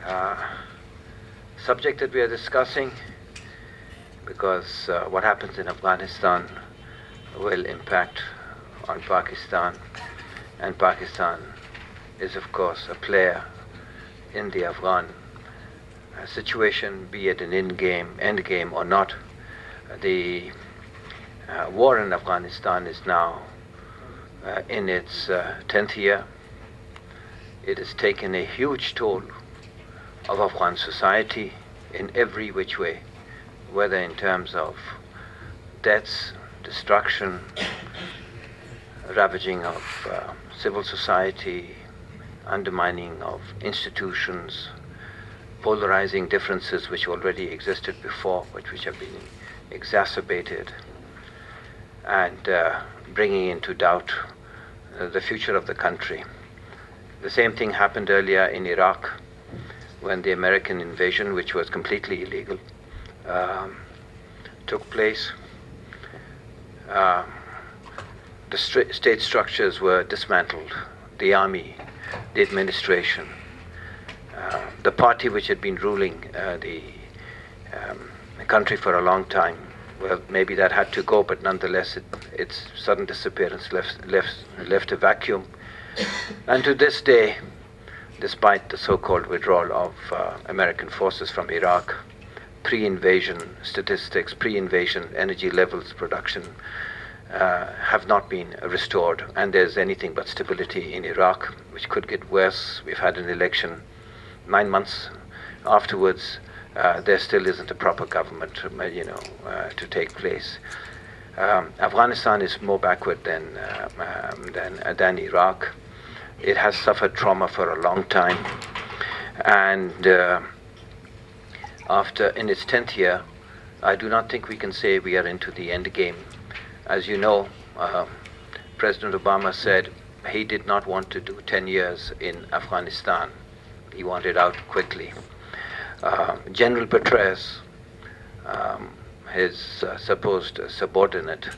uh, subject that we are discussing, because what happens in Afghanistan will impact on Pakistan, and Pakistan is of course a player in the Afghan situation, be it an endgame or not. The war in Afghanistan is now in its 10th year. It has taken a huge toll of Afghan society in every which way, whether in terms of deaths, destruction, ravaging of civil society, undermining of institutions, polarizing differences which already existed before, but which have been exacerbated, and bringing into doubt the future of the country. The same thing happened earlier in Iraq when the American invasion, which was completely illegal, took place. The state structures were dismantled, the army, the administration, the party which had been ruling the country for a long time. Well, maybe that had to go, but nonetheless, its sudden disappearance left a vacuum. And to this day, despite the so-called withdrawal of American forces from Iraq, pre-invasion statistics, pre-invasion energy levels, production have not been restored, and there's anything but stability in Iraq, which could get worse. We've had an election 9 months afterwards. There still isn't a proper government, to take place. Afghanistan is more backward than Iraq. It has suffered trauma for a long time, and in its 10th year, I do not think we can say we are into the end game. As you know, President Obama said he did not want to do 10 years in Afghanistan. He wanted out quickly. General Petraeus, his supposed subordinate,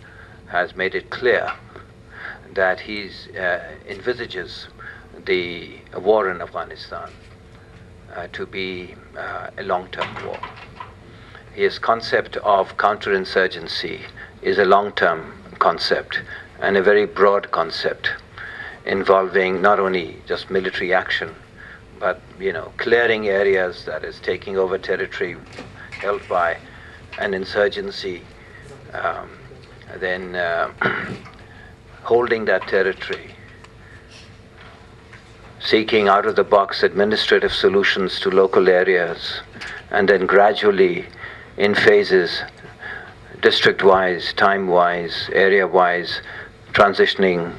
has made it clear that he envisages the war in Afghanistan to be a long-term war. His concept of counterinsurgency is a long-term concept and a very broad concept involving not only just military action, but clearing areas, that is taking over territory held by an insurgency, then holding that territory, seeking out-of-the-box administrative solutions to local areas, and then gradually in phases, district-wise, time-wise, area-wise, transitioning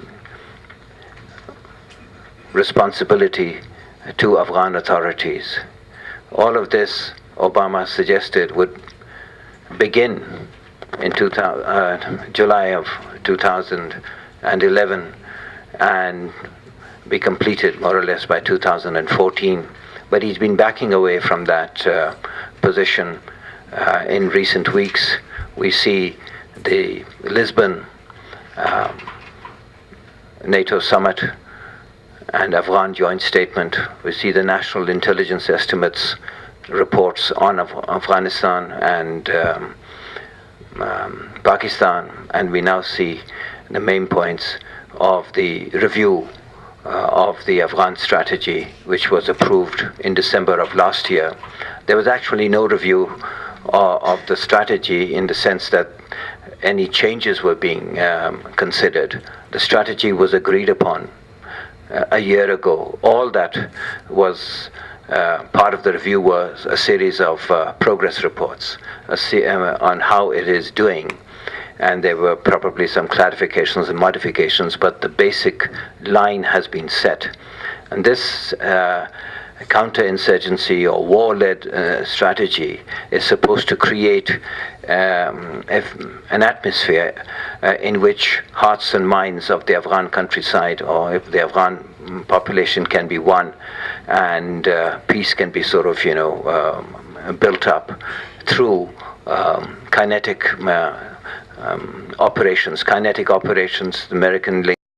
responsibility to Afghan authorities. All of this, Obama suggested, would begin in July of 2011 and be completed more or less by 2014. But he's been backing away from that position in recent weeks. We see the Lisbon NATO summit and Afghan joint statement. We see the national intelligence estimates reports on Afghanistan and Pakistan, and we now see the main points of the review of the Afghan strategy, which was approved in December of last year. There was actually no review of the strategy in the sense that any changes were being considered. The strategy was agreed upon a year ago. All that was part of the review was a series of progress reports on how it is doing, and there were probably some clarifications and modifications, but the basic line has been set. And this counterinsurgency or war-led strategy is supposed to create an atmosphere in which hearts and minds of the Afghan countryside, or if the Afghan population, can be won, and peace can be sort of built up through kinetic operations. The American